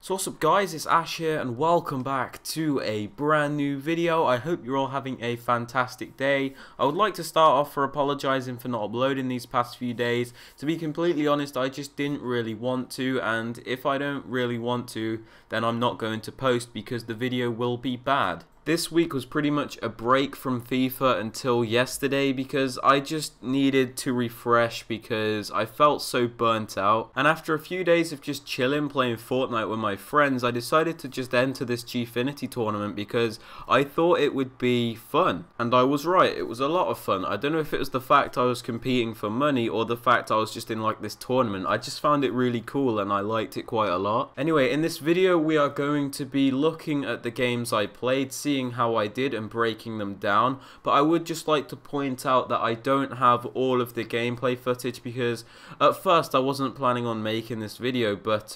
So what's up guys, it's Ash here and welcome back to a brand new video. I hope you're all having a fantastic day. I would like to start off for apologising for not uploading these past few days. To be completely honest, I just didn't really want to, and if I don't really want to, then I'm not going to post because the video will be bad. This week was pretty much a break from FIFA until yesterday because I just needed to refresh because I felt so burnt out. And after a few days of just chilling playing Fortnite with my friends, I decided to just enter this GFINITY tournament because I thought it would be fun. And I was right, it was a lot of fun. I don't know if it was the fact I was competing for money or the fact I was just in like this tournament. I just found it really cool and I liked it quite a lot. Anyway, in this video we are going to be looking at the games I played, seeing how I did and breaking them down, but I would just like to point out that I don't have all of the gameplay footage because at first I wasn't planning on making this video, but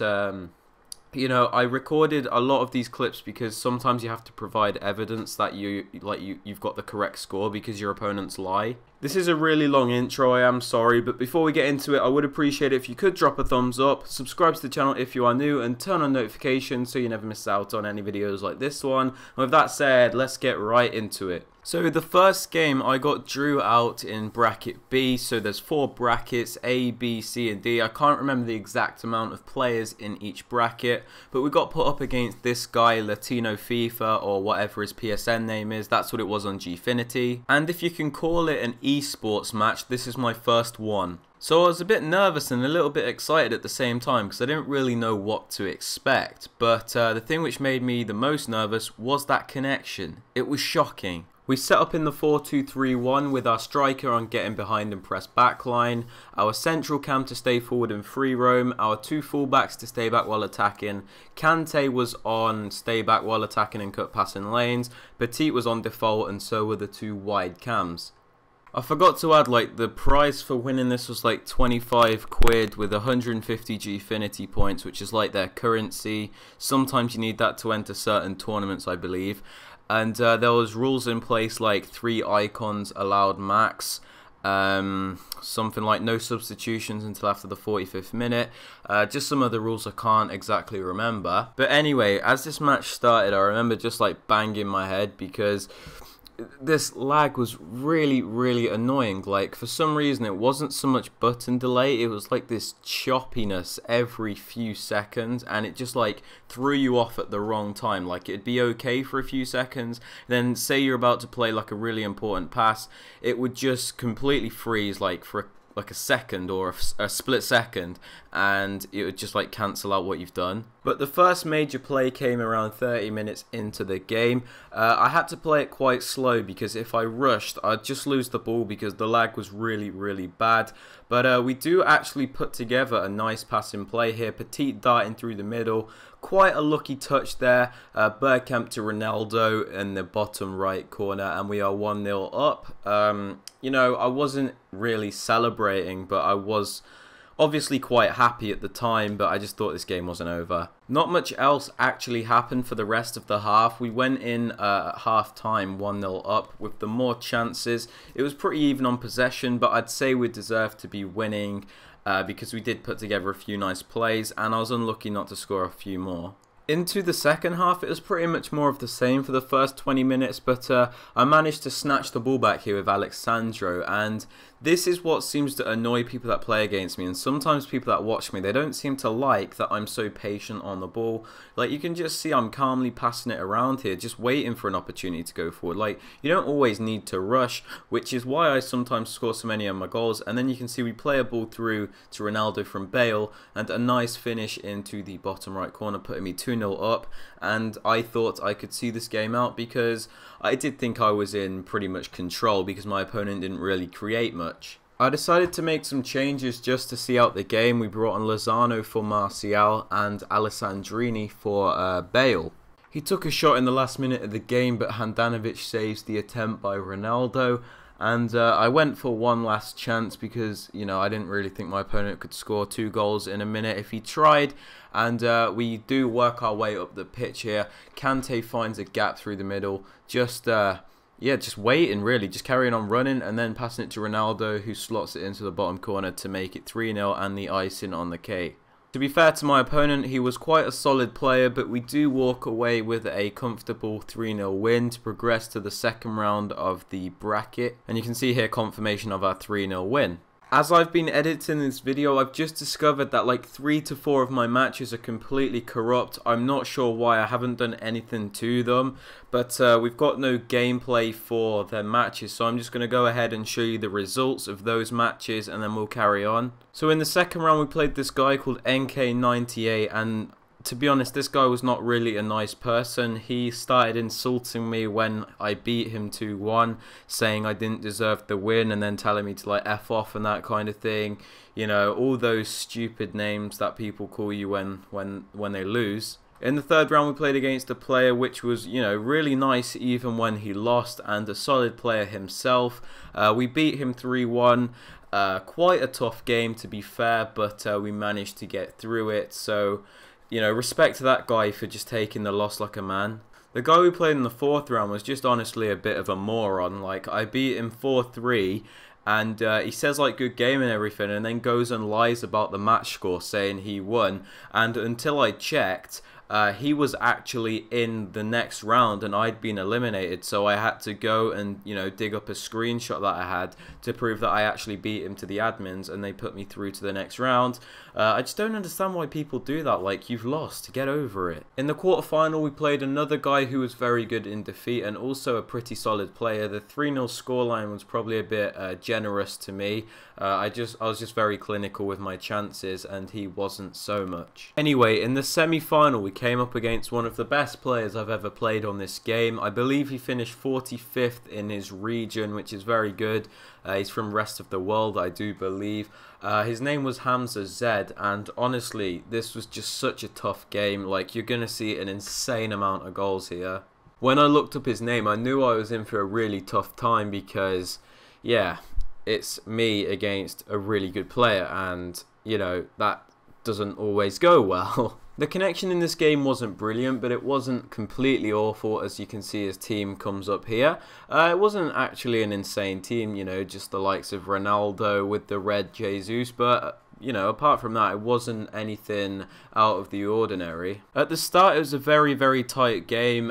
you know, I recorded a lot of these clips because sometimes you have to provide evidence that you've got the correct score because your opponents lie. This is a really long intro, I am sorry, but before we get into it, I would appreciate it if you could drop a thumbs up, subscribe to the channel if you are new, and turn on notifications so you never miss out on any videos like this one. And with that said, let's get right into it. So the first game I got drew out in bracket B, so there's 4 brackets, A, B, C and D. I can't remember the exact amount of players in each bracket, but we got put up against this guy, Latino FIFA, or whatever his PSN name is. That's what it was on GFINITY. And if you can call it an esports match, this is my first one. So I was a bit nervous and a little bit excited at the same time because I didn't really know what to expect. But the thing which made me the most nervous was that connection. It was shocking. We set up in the 4-2-3-1 with our striker on getting behind and press backline, our central cam to stay forward and free roam, our 2 fullbacks to stay back while attacking, Kante was on stay back while attacking and cut passing lanes, Petit was on default, and so were the 2 wide cams. I forgot to add, like, the prize for winning this was like 25 quid with 150 GFINITY points, which is like their currency. Sometimes you need that to enter certain tournaments, I believe. And there was rules in place like 3 icons allowed max, something like no substitutions until after the 45th minute, just some other rules I can't exactly remember. But anyway, as this match started, I remember just like banging my head because this lag was really annoying. Like, for some reason it wasn't so much button delay, it was like this choppiness every few seconds, and it just like threw you off at the wrong time. Like, it'd be okay for a few seconds, then say you're about to play like a really important pass, it would just completely freeze like for like a second or a split second, and it would just like cancel out what you've done. But the first major play came around 30 minutes into the game. I had to play it quite slow because if I rushed I'd just lose the ball because the lag was really bad. But we do actually put together a nice passing play here, Petit darting through the middle, quite a lucky touch there, Bergkamp to Ronaldo in the bottom right corner, and we are 1-0 up. You know, I wasn't really celebrating, but I was obviously quite happy at the time, but I just thought this game wasn't over. Not much else actually happened for the rest of the half. We went in at half time 1-0 up with the more chances. It was pretty even on possession, but I'd say we deserved to be winning because we did put together a few nice plays, and I was unlucky not to score a few more. Into the second half, it was pretty much more of the same for the first 20 minutes, but I managed to snatch the ball back here with Alexandro, and this is what seems to annoy people that play against me, and sometimes people that watch me, they don't seem to like that I'm so patient on the ball. Like, you can just see I'm calmly passing it around here, just waiting for an opportunity to go forward. Like, you don't always need to rush, which is why I sometimes score so many of my goals. And then you can see we play a ball through to Ronaldo from Bale, and a nice finish into the bottom right corner, putting me 2-0 up. And I thought I could see this game out because I did think I was in pretty much control because my opponent didn't really create much. I decided to make some changes just to see out the game. We brought on Lozano for Martial and Alessandrini for Bale. He took a shot in the last minute of the game, but Handanovic saves the attempt by Ronaldo. And I went for one last chance because, you know, I didn't really think my opponent could score 2 goals in a minute if he tried. And we do work our way up the pitch here. Kante finds a gap through the middle. Just waiting really, just carrying on running and then passing it to Ronaldo, who slots it into the bottom corner to make it 3-0 and the icing on the cake. To be fair to my opponent, he was quite a solid player, but we do walk away with a comfortable 3-0 win to progress to the second round of the bracket. And you can see here confirmation of our 3-0 win. As I've been editing this video, I've just discovered that like 3 to 4 of my matches are completely corrupt. I'm not sure why, I haven't done anything to them, but we've got no gameplay for their matches, so I'm just going to go ahead and show you the results of those matches and then we'll carry on. So in the second round we played this guy called NK98, and to be honest, this guy was not really a nice person. He started insulting me when I beat him 2-1, saying I didn't deserve the win and then telling me to like F off and that kind of thing. You know, all those stupid names that people call you when they lose. In the third round we played against a player which was, you know, really nice even when he lost, and a solid player himself. We beat him 3-1. Quite a tough game to be fair, but we managed to get through it. So, you know, respect to that guy for just taking the loss like a man. The guy we played in the fourth round was just honestly a bit of a moron. Like, I beat him 4-3, and he says like good game and everything, and then goes and lies about the match score saying he won. And until I checked, he was actually in the next round and I'd been eliminated, so I had to go and, you know, dig up a screenshot that I had to prove that I actually beat him to the admins and they put me through to the next round. I just don't understand why people do that. Like, you've lost, get over it. In the quarterfinal we played another guy who was very good in defeat and also a pretty solid player. The 3-0 scoreline was probably a bit generous to me. I was just very clinical with my chances and he wasn't so much. Anyway, in the semi-final we came up against one of the best players I've ever played on this game. I believe he finished 45th in his region, which is very good. He's from rest of the world, I do believe. His name was Hamza Zed, and honestly, this was just such a tough game. Like, you're going to see an insane amount of goals here. When I looked up his name, I knew I was in for a really tough time because, yeah, it's me against a really good player, and, you know, that doesn't always go well. The connection in this game wasn't brilliant, but it wasn't completely awful. As you can see, his team comes up here. It wasn't actually an insane team, you know, just the likes of Ronaldo with the red Jesus, but you know, apart from that, it wasn't anything out of the ordinary. At the start, it was a very, very tight game,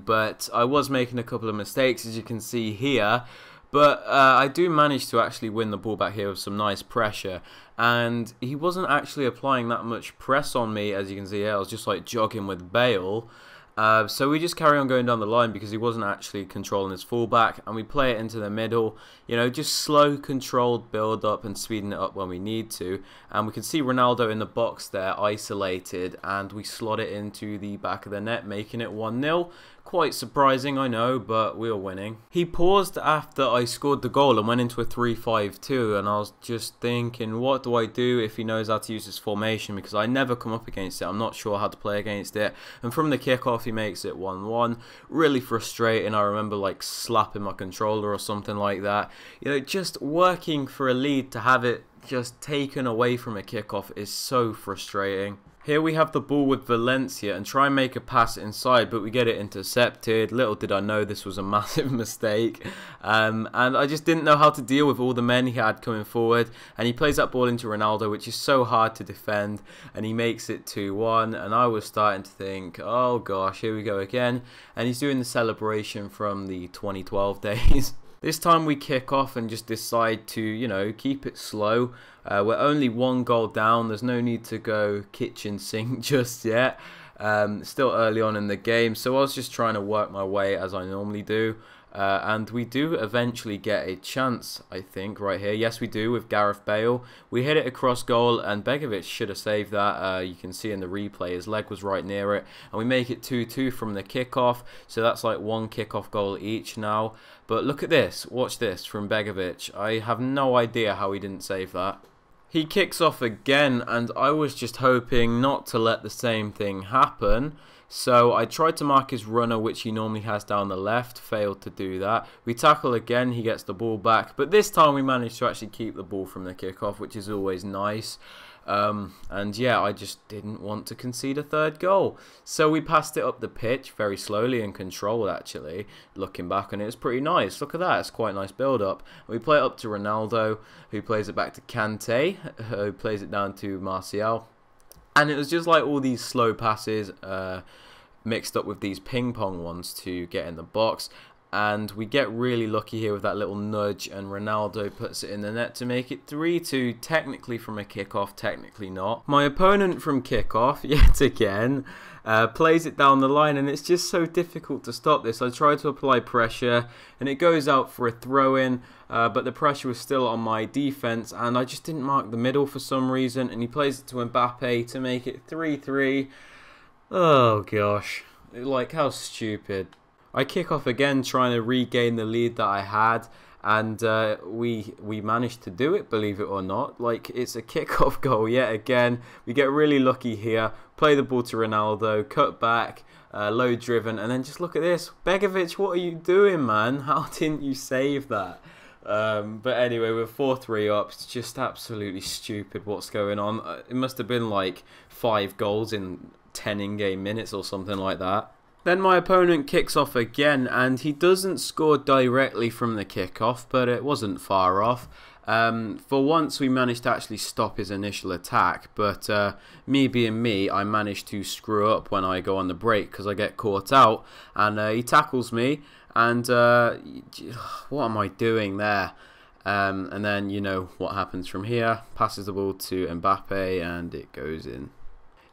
but I was making a couple of mistakes, as you can see here. But I do manage to actually win the ball back here with some nice pressure. And he wasn't actually applying that much press on me, as you can see here. I was just like jogging with Bale. So we just carry on going down the line because he wasn't actually controlling his fullback, and we play it into the middle, you know, just slow, controlled build up and speeding it up when we need to. And we can see Ronaldo in the box there, isolated, and we slot it into the back of the net, making it 1-0. Quite surprising, I know, but we were winning. He paused after I scored the goal and went into a 3-5-2, and I was just thinking, what do I do if he knows how to use his formation? Because I never come up against it. I'm not sure how to play against it. And from the kickoff, he makes it 1-1. Really frustrating. I remember like slapping my controller or something like that. You know, just working for a lead to have it just taken away from a kickoff is so frustrating. Here we have the ball with Valencia and try and make a pass inside, but we get it intercepted. Little did I know this was a massive mistake. And I just didn't know how to deal with all the men he had coming forward. And he plays that ball into Ronaldo, which is so hard to defend. And he makes it 2-1. And I was starting to think, oh gosh, here we go again. And he's doing the celebration from the 2012 days. This time we kick off and just decide to, you know, keep it slow. We're only 1 goal down. There's no need to go kitchen sink just yet. Still early on in the game, so I was just trying to work my way as I normally do. And we do eventually get a chance, I think, right here. Yes, we do, with Gareth Bale. We hit it across goal, and Begovic should have saved that. You can see in the replay, his leg was right near it. And we make it 2-2 from the kickoff, so that's like 1 kickoff goal each now. But look at this, watch this from Begovic. I have no idea how he didn't save that. He kicks off again, and I was just hoping not to let the same thing happen. So I tried to mark his runner, which he normally has down the left, failed to do that. We tackle again, he gets the ball back, but this time we managed to actually keep the ball from the kickoff, which is always nice. And yeah, I just didn't want to concede a 3rd goal. So we passed it up the pitch very slowly and controlled, actually. Looking back on it, it's pretty nice. Look at that, it's quite a nice build-up. We play it up to Ronaldo, who plays it back to Kante, who plays it down to Martial. And it was just like all these slow passes mixed up with these ping pong ones to get in the box. And we get really lucky here with that little nudge, and Ronaldo puts it in the net to make it 3-2, technically from a kickoff, technically not. My opponent from kickoff, yet again, plays it down the line, and it's just so difficult to stop this. I try to apply pressure, and it goes out for a throw-in, but the pressure was still on my defense, and I just didn't mark the middle for some reason, and he plays it to Mbappe to make it 3-3. Oh gosh, like, how stupid. I kick off again, trying to regain the lead that I had, and we managed to do it, believe it or not. Like, it's a kickoff goal yet again. We get really lucky here, play the ball to Ronaldo, cut back, low driven, and then just look at this. Begovic, what are you doing, man? How didn't you save that? But anyway, we're 4-3 up. It's just absolutely stupid what's going on. It must have been like 5 goals in 10 in-game minutes or something like that. Then my opponent kicks off again, and he doesn't score directly from the kickoff, but it wasn't far off. For once we managed to actually stop his initial attack, but me being me, I managed to screw up when I go on the break because I get caught out, and he tackles me, and what am I doing there? And then, you know what happens from here. Passes the ball to Mbappe, and it goes in.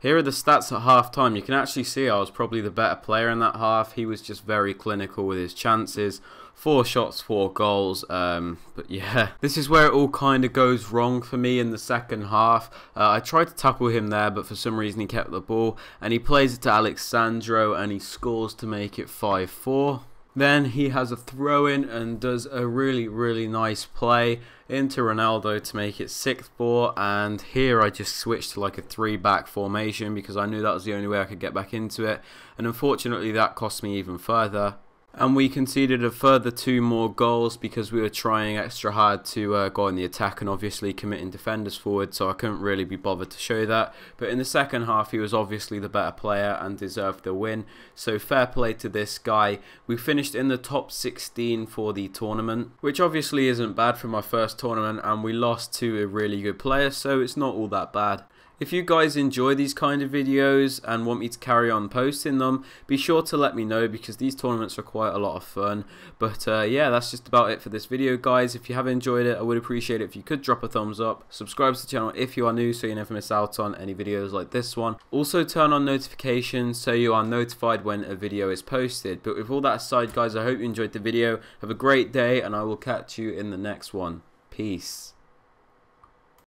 Here are the stats at half-time. You can actually see I was probably the better player in that half. He was just very clinical with his chances. 4 shots, 4 goals. But yeah, this is where it all kind of goes wrong for me in the second half. I tried to tackle him there, but for some reason he kept the ball. And he plays it to Alexandro, and he scores to make it 5-4. Then he has a throw-in and does a really, really nice play into Ronaldo to make it 6-4. And here I just switched to like a 3-back formation because I knew that was the only way I could get back into it. And unfortunately that cost me even further. And we conceded a further 2 more goals because we were trying extra hard to go on the attack and obviously committing defenders forward, so I couldn't really be bothered to show that. But in the second half he was obviously the better player and deserved the win, so fair play to this guy. We finished in the top 16 for the tournament, which obviously isn't bad for my first tournament, and we lost to a really good player, so it's not all that bad. If you guys enjoy these kind of videos and want me to carry on posting them, be sure to let me know because these tournaments are quite a lot of fun. But yeah, that's just about it for this video, guys. If you have enjoyed it, I would appreciate it if you could drop a thumbs up. Subscribe to the channel if you are new so you never miss out on any videos like this one. Also turn on notifications so you are notified when a video is posted. But with all that aside, guys, I hope you enjoyed the video. Have a great day and I will catch you in the next one. Peace.